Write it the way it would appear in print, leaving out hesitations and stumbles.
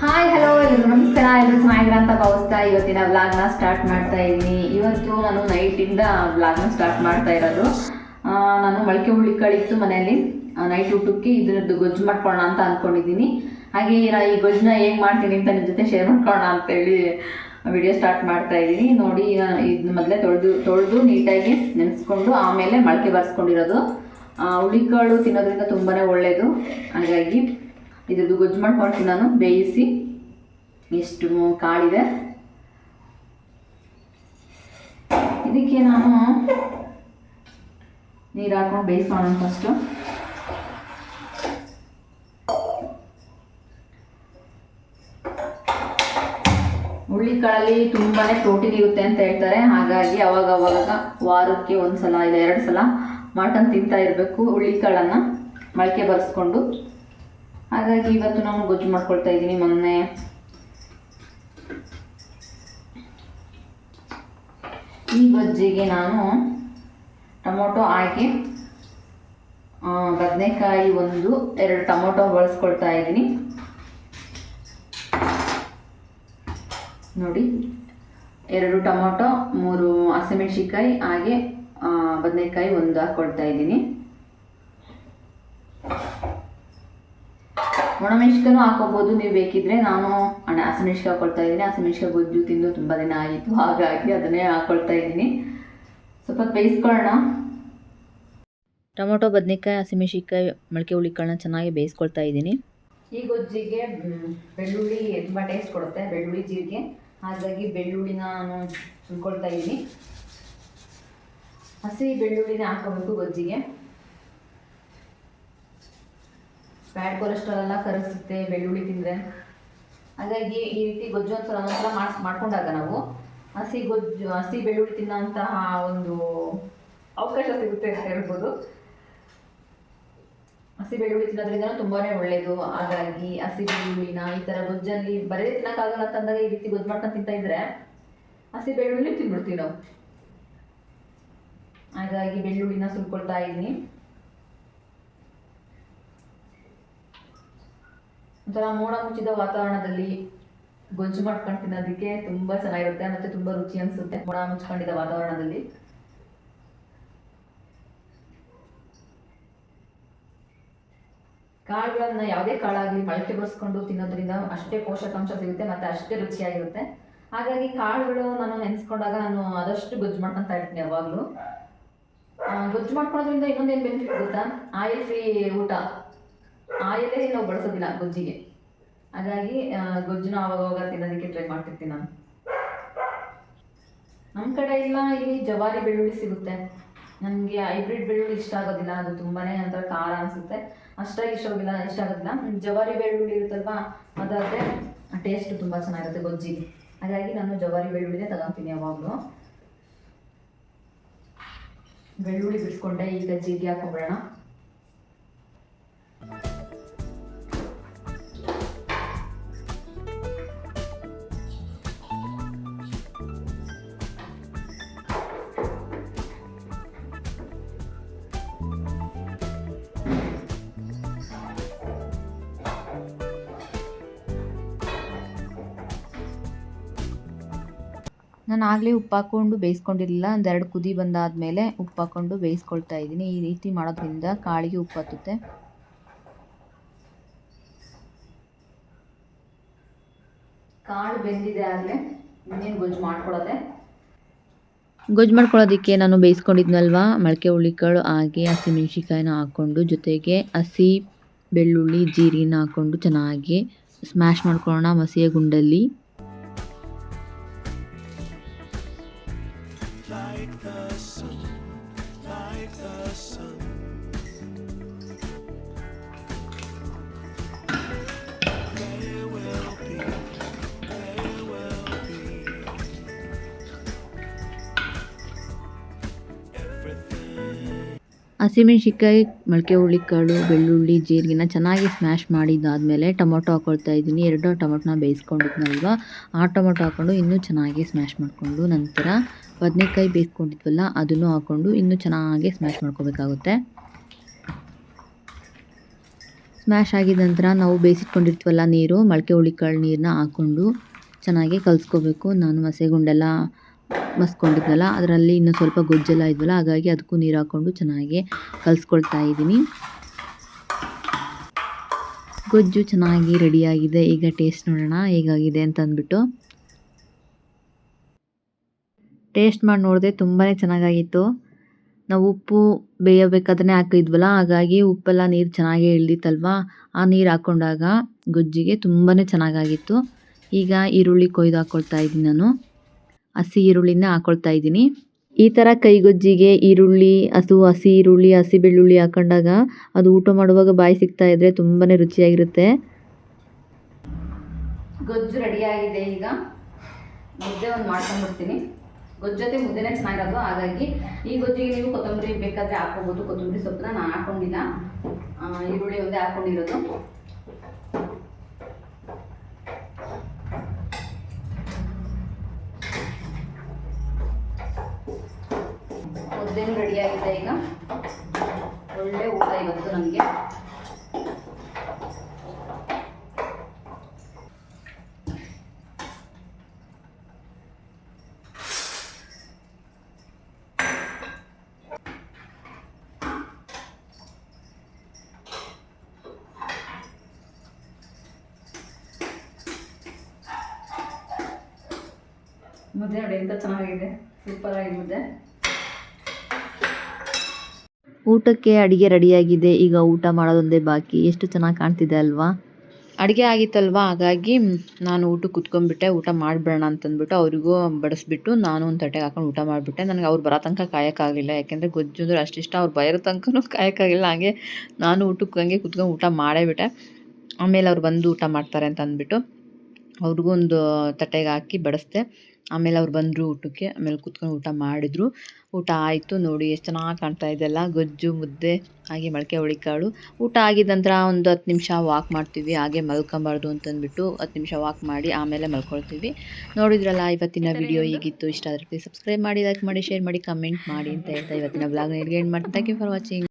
Hi hello ಎಲ್ಲರೂ ನಮಸ್ಕಾರ. ಎಲ್ಲರೂ ಚೆನ್ನಾಗಿರ ಅಂತ ಭಾವಿಸ್ತಾ ಇವತ್ತಿನ ವ್ಲಾಗ್ನ ಸ್ಟಾರ್ಟ್ ಮಾಡ್ತಾ ಇದ್ದೀನಿ. ಇವತ್ತು ನಾನು ನೈಟಿಂದ ವ್ಲಾಗ್ನ ಸ್ಟಾರ್ಟ್ ಮಾಡ್ತಾ ಇರೋದು. ನಾನು ಮೊಳಕೆ ಹುಳ್ಳಿಕಾಳಿತ್ತು ಮನೆಯಲ್ಲಿ ನೈಟ್ ಊಟಕ್ಕೆ ಇದ್ರದ್ದು ಗೊಜ್ಜು ಮಾಡ್ಕೊಳ್ಳೋಣ ಅಂತ ಅಂದ್ಕೊಂಡಿದ್ದೀನಿ. ಹಾಗೆ ಈ ಗೊಜ್ಜನ್ನ ಹೇಗೆ ಮಾಡ್ತೀನಿ ಅಂತ ನಿಮ್ಮ ಜೊತೆ ಶೇರ್ ಮಾಡ್ಕೊಳ್ಳೋಣ ಅಂತೇಳಿ ವಿಡಿಯೋ ಸ್ಟಾರ್ಟ್ ಮಾಡ್ತಾ ಇದ್ದೀನಿ. ನೋಡಿ, ಇದನ್ನ ಮೊದಲೇ ತೊಳೆದು ನೀಟಾಗಿ ನೆನೆಸ್ಕೊಂಡು ಆಮೇಲೆ ಮೊಳಕೆ ಬರ್ಸ್ಕೊಂಡಿರೋದು. ಹುಳ್ಳಿಕಾಳು ತಿನ್ನೋದ್ರಿಂದ ತುಂಬಾ ಒಳ್ಳೆಯದು. ಹಾಗಾಗಿ ಇದ್ರದ್ದು ಗೊಜ್ಜು ಮಾಡ್ಕೊಳ್ತೀನಿ ನಾನು ಬೇಯಿಸಿ. ಎಷ್ಟು ಕಾಳಿದೆ ಇದಕ್ಕೆ ನಾನು ನೀರು ಹಾಕೊಂಡು ಬೇಯಿಸೋಣ. ಫಸ್ಟು ಹುಳ್ಳಿಕಾಳಲ್ಲಿ ತುಂಬಾ ಪ್ರೋಟೀನ್ ಇರುತ್ತೆ ಅಂತ ಹೇಳ್ತಾರೆ. ಹಾಗಾಗಿ ಅವಾಗ ವಾರಕ್ಕೆ ಒಂದ್ಸಲ ಇಲ್ಲ 2 ಸಲ ಮಟನ್ ತಿಂತಾ ಇರಬೇಕು ಹುಳ್ಳಿಕಾಳನ್ನು ಮೊಳಕೆ ಬರೆಸ್ಕೊಂಡು. ಹಾಗಾಗಿ ಇವತ್ತು ನಾನು ಗೊಜ್ಜು ಮಾಡ್ಕೊಳ್ತಾ ಇದ್ದೀನಿ. ಮೊನ್ನೆ ಈ ಗೊಜ್ಜಿಗೆ ನಾನು ಟೊಮೊಟೊ ಹಾಕಿ ಬದನೆಕಾಯಿ 2 ಟೊಮೊಟೊ ಬಳಸ್ಕೊಳ್ತಾ ಇದ್ದೀನಿ. ನೋಡಿ, 2 ಟೊಮೊಟೊ, 3 ಹಸಿಮೆಣಸಿನ್ಕಾಯಿ ಹಾಗೆ ಬದನೆಕಾಯಿ 1 ಹಾಕ್ಕೊಳ್ತಾ ಇದ್ದೀನಿ. ಒಣಮೆಣ್ಸಿಕಾನು ಹಾಕೋಬೋದು ನೀವು ಬೇಕಿದ್ರೆ. ನಾನು ಹಸಿಮೆಣ್ಸಿಕಾಯಿ ಹಾಕ್ಕೊಳ್ತಾ ಇದ್ದೀನಿ. ಹಸಿಮೆಣ್ಸಿಕಾಯಿ ಗೊಜ್ಜು ತಿಂದು ತುಂಬ ದಿನ ಆಗಿತ್ತು, ಹಾಗಾಗಿ ಅದನ್ನೇ ಹಾಕ್ಕೊಳ್ತಾ ಇದ್ದೀನಿ. ಸ್ವಲ್ಪ ಬೇಯಿಸ್ಕೊಳ್ಳೋಣ. ಟೊಮೊಟೊ, ಬದನೆಕಾಯಿ, ಹಸಿಮೆಣ್ಸಿಕಾಯಿ, ಮೊಳಕೆ ಹುಳ್ಳಿಕಾಳನ್ನ ಚೆನ್ನಾಗಿ ಬೇಯಿಸ್ಕೊಳ್ತಾ ಇದ್ದೀನಿ. ಈ ಗೊಜ್ಜಿಗೆ ಬೆಳ್ಳುಳ್ಳಿ ತುಂಬ ಟೇಸ್ಟ್ ಕೊಡುತ್ತೆ, ಬೆಳ್ಳುಳ್ಳಿ ಜೀರಿಗೆ. ಹಾಗಾಗಿ ಬೆಳ್ಳುಳ್ಳಿನ ನಾನು ಸುಲ್ಕೊಳ್ತಾ ಇದ್ದೀನಿ. ಹಸಿ ಬೆಳ್ಳುಳ್ಳಿನ ಹಾಕೋಬೇಕು ಗೊಜ್ಜಿಗೆ. ಬ್ಯಾಡ್ ಕೊಲೆಸ್ಟ್ರಾಲ್ ಎಲ್ಲ ಕರಗಿಸುತ್ತೆ ಬೆಳ್ಳುಳ್ಳಿ ತಿಂದರೆ. ಹಾಗಾಗಿ ಈ ರೀತಿ ಗೊಜ್ಜು ಒಂದ್ಸಲ ಮಾಡ್ಕೊಂಡಾಗ ನಾವು ಹಸಿ ಬೆಳ್ಳುಳ್ಳಿ ತಿನ್ನೋಂತಹ ಒಂದು ಅವಕಾಶ ಸಿಗುತ್ತೆ ಅಂತ ಹೇಳ್ಬೋದು. ಹಸಿ ಬೆಳ್ಳುಳ್ಳಿ ತಿನ್ನೋದ್ರಿಂದ ತುಂಬಾ ಒಳ್ಳೆಯದು. ಹಾಗಾಗಿ ಹಸಿ ಬೆಳ್ಳುಳ್ಳಿನ ಈ ಥರ ಗೊಜ್ಜಲ್ಲಿ ಬರೀ ತಿನ್ನೋಕ್ಕಾಗಲ್ಲ ಅಂತಂದಾಗ ಈ ರೀತಿ ಗೊಜ್ಜು ಮಾಡ್ಕೊಂಡು ತಿಂತಾ ಇದ್ರೆ ಹಸಿ ಬೆಳ್ಳುಳ್ಳಿ ತಿನ್ಬಿಡ್ತೀವಿ ನಾವು. ಹಾಗಾಗಿ ಬೆಳ್ಳುಳ್ಳಿನ ಸುಲ್ಕೊಳ್ತಾ ಇದ್ದೀನಿ. ಒಂಥರ ಮೋಡ ಮುಚ್ಚಿದ ವಾತಾವರಣದಲ್ಲಿ ಗೊಜ್ಜು ಮಾಡ್ಕೊಂಡು ತಿನ್ನೋದಕ್ಕೆ ತುಂಬ ಚೆನ್ನಾಗಿರುತ್ತೆ ಮತ್ತು ತುಂಬ ರುಚಿ ಅನಿಸುತ್ತೆ. ಮೋಡ ಮುಚ್ಕೊಂಡಿದ್ದ ವಾತಾವರಣದಲ್ಲಿ ಕಾಳುಗಳನ್ನು ಯಾವುದೇ ಕಾಳಾಗಲಿ ಮೊಳಕೆ ಬರೆಸ್ಕೊಂಡು ತಿನ್ನೋದ್ರಿಂದ ಅಷ್ಟೇ ಪೋಷಕಾಂಶ ಸಿಗುತ್ತೆ ಮತ್ತು ಅಷ್ಟೇ ರುಚಿಯಾಗಿರುತ್ತೆ. ಹಾಗಾಗಿ ಕಾಳುಗಳು ನಾನು ನೆನೆಸ್ಕೊಂಡಾಗ ನಾನು ಆದಷ್ಟು ಗೊಜ್ಜು ಮಾಡ್ಕೊತಾ ಇರ್ತೀನಿ ಯಾವಾಗಲೂ. ಗೊಜ್ಜು ಮಾಡ್ಕೊಳ್ಳೋದ್ರಿಂದ ಇನ್ನೊಂದೇನು ಬೆನಿಫಿಟ್ ಗೊತ್ತಾ? ಆಯಿಲ್ ಫ್ರೀ ಊಟ. ಆಯಿಲೇ ನಾವು ಬಳಸೋದಿಲ್ಲ ಗೊಜ್ಜಿಗೆ. ಹಾಗಾಗಿ ಗೊಜ್ಜುನ ಆವಾಗ ತಿನ್ನೋದಕ್ಕೆ ಟ್ರೈ ಮಾಡ್ತಿರ್ತೀನಿ ನಾನು. ನಮ್ಮ ಕಡೆ ಇಲ್ಲ, ಇಲ್ಲಿ ಜವಾರಿ ಬೆಳ್ಳುಳ್ಳಿ ಸಿಗುತ್ತೆ. ನನಗೆ ಹೈಬ್ರಿಡ್ ಬೆಳ್ಳುಳ್ಳಿ ಇಷ್ಟ ಆಗೋದಿಲ್ಲ, ಅದು ತುಂಬಾ ಒಂಥರ ಖಾರ ಅನಿಸುತ್ತೆ, ಅಷ್ಟಾಗಿ ಇಷ್ಟ ಆಗೋದಿಲ್ಲ. ಜವಾರಿ ಬೆಳ್ಳುಳ್ಳಿ ಇರುತ್ತಲ್ವಾ, ಅದಾದರೆ ಟೇಸ್ಟ್ ತುಂಬ ಚೆನ್ನಾಗಿರುತ್ತೆ ಗೊಜ್ಜಿಗೆ. ಹಾಗಾಗಿ ನಾನು ಜವಾರಿ ಬೆಳ್ಳುಳ್ಳಿನೇ ತಗೊತೀನಿ ಯಾವಾಗಲೂ. ಬೆಳ್ಳುಳ್ಳಿ ಬಿಡಿಸ್ಕೊಂಡೆ. ಈಗ ಜೀರಿಗೆ ಹಾಕೊಂಡ್ಬಿಡೋಣ. ನಾನು ಆಗಲೇ ಉಪ್ಪು ಹಾಕ್ಕೊಂಡು ಬೇಯಿಸ್ಕೊಂಡಿರಲಿಲ್ಲ. 2 ಕುದಿ ಬಂದಾದಮೇಲೆ ಉಪ್ಪು ಹಾಕ್ಕೊಂಡು ಬೇಯಿಸ್ಕೊಳ್ತಾ ಇದ್ದೀನಿ. ಈ ರೀತಿ ಮಾಡೋದ್ರಿಂದ ಕಾಳಿಗೆ ಉಪ್ಪು ಹತ್ತುತ್ತೆ. ಕಾಳು ಬೆಂದಿದೆ ಆಗಲೇ, ಇನ್ನೇನು ಗೊಜ್ಜು ಮಾಡ್ಕೊಳ್ಳೋದೆ. ಗೊಜ್ಜು ಮಾಡ್ಕೊಳ್ಳೋದಕ್ಕೆ ನಾನು ಬೇಯಿಸ್ಕೊಂಡಿದ್ನಲ್ವ ಮೊಳಕೆ ಹುಳ್ಳಿಕಾಳು ಹಾಗೆ ಹಸಿಮೆಣ್ಸಿಕಾಯಿನ ಹಾಕ್ಕೊಂಡು ಜೊತೆಗೆ ಹಸಿ ಬೆಳ್ಳುಳ್ಳಿ ಜೀರಿಗೆನ ಹಾಕ್ಕೊಂಡು ಚೆನ್ನಾಗಿ ಸ್ಮ್ಯಾಶ್ ಮಾಡ್ಕೊಳ್ಳೋಣ ಮಸಿಯ ಗುಂಡಲ್ಲಿ. ಹಸಿಮೆಣ್ಸಿಕಾಯಿ, ಮೊಳಕೆ ಹುಳ್ಳಿಕಾಳು, ಬೆಳ್ಳುಳ್ಳಿ, ಜೀರಿಗೆನ ಚೆನ್ನಾಗಿ ಸ್ಮ್ಯಾಶ್ ಮಾಡಿದ್ದಾದಮೇಲೆ ಟೊಮೊಟೊ ಹಾಕ್ಕೊಳ್ತಾ ಇದ್ದೀನಿ. 2 ಟೊಮೊಟೊನ ಬೇಯಿಸ್ಕೊಂಡಿದ್ನಲ್ವ, ಆ ಟೊಮೊಟೊ ಹಾಕ್ಕೊಂಡು ಇನ್ನೂ ಚೆನ್ನಾಗಿ ಸ್ಮ್ಯಾಶ್ ಮಾಡಿಕೊಂಡು ನಂತರ ಬದನೆಕಾಯಿ ಬೇಯಿಸ್ಕೊಂಡಿದ್ವಲ್ಲ ಅದನ್ನು ಹಾಕ್ಕೊಂಡು ಇನ್ನೂ ಚೆನ್ನಾಗಿ ಸ್ಮ್ಯಾಶ್ ಮಾಡ್ಕೋಬೇಕಾಗುತ್ತೆ. ಸ್ಮ್ಯಾಶ್ ಆಗಿದ ನಂತರ ನಾವು ಬೇಯಿಸಿಟ್ಕೊಂಡಿರ್ತೀವಲ್ಲ ನೀರು, ಮೊಳಕೆ ಹುಳಿಕಾಳು ನೀರನ್ನ ಹಾಕ್ಕೊಂಡು ಚೆನ್ನಾಗಿ ಕಲಿಸ್ಕೋಬೇಕು. ನಾನು ಮಸೆಗುಂಡೆಲ್ಲ ಮಸ್ಕೊಂಡಿದ್ನಲ್ಲ ಅದರಲ್ಲಿ ಇನ್ನೂ ಸ್ವಲ್ಪ ಗೊಜ್ಜೆಲ್ಲ ಇದ್ವಲ್ಲ, ಹಾಗಾಗಿ ಅದಕ್ಕೂ ನೀರು ಹಾಕ್ಕೊಂಡು ಚೆನ್ನಾಗಿ ಕಲಿಸ್ಕೊಳ್ತಾ ಇದ್ದೀನಿ. ಗೊಜ್ಜು ಚೆನ್ನಾಗಿ ರೆಡಿಯಾಗಿದೆ. ಈಗ ಟೇಸ್ಟ್ ನೋಡೋಣ ಹೇಗಾಗಿದೆ ಅಂತ ಅಂದ್ಬಿಟ್ಟು. ಟೇಸ್ಟ್ ಮಾಡಿ ನೋಡಿದೆ, ತುಂಬಾ ಚೆನ್ನಾಗಾಗಿತ್ತು. ನಾವು ಉಪ್ಪು ಬೇಯಬೇಕಾದ್ರೆ ಹಾಕಿದ್ವಲ್ಲ, ಹಾಗಾಗಿ ಉಪ್ಪೆಲ್ಲ ನೀರು ಚೆನ್ನಾಗಿ ಇಳ್ದಿತ್ತಲ್ವ, ಆ ನೀರು ಹಾಕ್ಕೊಂಡಾಗ ಗೊಜ್ಜಿಗೆ ತುಂಬಾ ಚೆನ್ನಾಗಾಗಿತ್ತು. ಈಗ ಈರುಳ್ಳಿ ಕೊಯ್ದು ಹಾಕ್ಕೊಳ್ತಾ ಇದ್ದೀನಿ. ನಾನು ಹಸಿ ಈರುಳ್ಳಿನ ಹಾಕ್ಕೊಳ್ತಾ ಇದ್ದೀನಿ. ಈ ಥರ ಕೈಗೊಜ್ಜಿಗೆ ಈರುಳ್ಳಿ, ಹಸಿ ಈರುಳ್ಳಿ, ಹಸಿ ಬೆಳ್ಳುಳ್ಳಿ ಹಾಕೊಂಡಾಗ ಅದು ಊಟ ಮಾಡುವಾಗ ಬಾಯಿ ಸಿಗ್ತಾ ಇದ್ರೆ ತುಂಬಾ ರುಚಿಯಾಗಿರುತ್ತೆ. ಗೊಜ್ಜು ರೆಡಿಯಾಗಿದೆ. ಈಗ ಮುದ್ದೆ ಒಂದು ಮಾಡ್ಕೊಂಡ್ಬಿಡ್ತೀನಿ. ಗೊಜ್ಜು ಜೊತೆ ಮುದ್ದೆನೇ ಚೆನ್ನಾಗಿರೋದು, ಹಾಗಾಗಿ ಈ ಗೊಜ್ಜಿಗೆ ನೀವು ಕೊತ್ತಂಬರಿ ಬೇಕಾದರೆ ಹಾಕ್ಕೋಬೋದು. ಕೊತ್ತಂಬರಿ ಸೊಪ್ಪನ್ನ ನಾನು ಹಾಕ್ಕೊಂಡಿಲ್ಲ, ಈರುಳ್ಳಿ ಒಂದೇ ಹಾಕ್ಕೊಂಡಿರೋದು. ಮುದ್ದೆನೂ ರೆಡಿಯಾಗಿದೆ. ಈಗ ಒಳ್ಳೆ ಊಟ ಇವತ್ತು ನನಗೆ. ಮುದ್ದೆ ನೋಡಿ ಎಂತ ಚೆನ್ನಾಗಿದೆ, ಸೂಪರ್ ಆಗಿ ಮುದ್ದೆ. ಊಟಕ್ಕೆ ಅಡುಗೆ ರೆಡಿಯಾಗಿದೆ. ಈಗ ಊಟ ಮಾಡೋದೊಂದೇ ಬಾಕಿ. ಎಷ್ಟು ಚೆನ್ನಾಗಿ ಕಾಣ್ತಿದೆ ಅಲ್ವಾ? ಅಡುಗೆ ಆಗಿತ್ತಲ್ವ, ಹಾಗಾಗಿ ನಾನು ಊಟಕ್ಕೆ ಕುತ್ಕೊಂಡ್ಬಿಟ್ಟೆ. ಊಟ ಮಾಡಿಬಿಡೋಣ ಅಂತಂದ್ಬಿಟ್ಟು ಅವರಿಗೂ ಬಡಿಸ್ಬಿಟ್ಟು ನಾನು ಒಂದು ತಟ್ಟೆಗೆ ಹಾಕೊಂಡು ಊಟ ಮಾಡಿಬಿಟ್ಟೆ. ನನಗೆ ಅವ್ರು ಬರೋ ತನಕ ಕಾಯೋಕ್ಕಾಗಲಿಲ್ಲ, ಯಾಕೆಂದರೆ ಗೊಜ್ಜು ಅಂದರೆ ಅಷ್ಟಿಷ್ಟ. ಅವ್ರು ಬರೋ ತನಕನೂ ಕಾಯೋಕ್ಕಾಗಲಿಲ್ಲ. ಹಾಗೆ ನಾನು ಊಟಕ್ಕೆ ಹಂಗೆ ಕುತ್ಕೊಂಡು ಊಟ ಮಾಡೇ ಬಿಟ್ಟೆ. ಆಮೇಲೆ ಅವ್ರು ಬಂದು ಊಟ ಮಾಡ್ತಾರೆ ಅಂತ ಅಂದ್ಬಿಟ್ಟು ಅವ್ರಿಗೂ ಒಂದು ತಟ್ಟೆಗೆ ಹಾಕಿ ಬಡಿಸ್ದೆ. ಆಮೇಲೆ ಅವ್ರು ಬಂದರು ಊಟಕ್ಕೆ. ಆಮೇಲೆ ಕುತ್ಕೊಂಡು ಊಟ ಮಾಡಿದ್ರು. ಊಟ ಆಯಿತು. ನೋಡಿ ಎಷ್ಟು ಚೆನ್ನಾಗಿ ಕಾಣ್ತಾ ಇದೆಯಲ್ಲ, ಗೊಜ್ಜು, ಮುದ್ದೆ, ಹಾಗೆ ಮೊಳಕೆ ಹುಳಿಕಾಳು. ಊಟ ಆಗಿದ ನಂತರ ಒಂದು 10 ನಿಮಿಷ ವಾಕ್ ಮಾಡ್ತೀವಿ. ಹಾಗೆ ಮಲ್ಕೊಬಾರ್ದು ಅಂತಂದ್ಬಿಟ್ಟು 10 ನಿಮಿಷ ವಾಕ್ ಮಾಡಿ ಆಮೇಲೆ ಮಲ್ಕೊಳ್ತೀವಿ. ನೋಡಿದ್ರಲ್ಲ, ಇವತ್ತಿನ ವಿಡಿಯೋ ಹೀಗಿತ್ತು. ಇಷ್ಟ ಆದರೆ ಪ್ಲೀಸ್ ಸಬ್ಸ್ಕ್ರೈಬ್ ಮಾಡಿ, ಲೈಕ್ ಮಾಡಿ, ಶೇರ್ ಮಾಡಿ, ಕಮೆಂಟ್ ಮಾಡಿ ಅಂತ ಹೇಳ್ತಾ ಇವತ್ತಿನ ಬ್ಲಾಗ್ನ ಇಲ್ಲಿಗೆ ಎಂಡ್ ಮಾಡ್ತೀನಿ. Thank you for watching.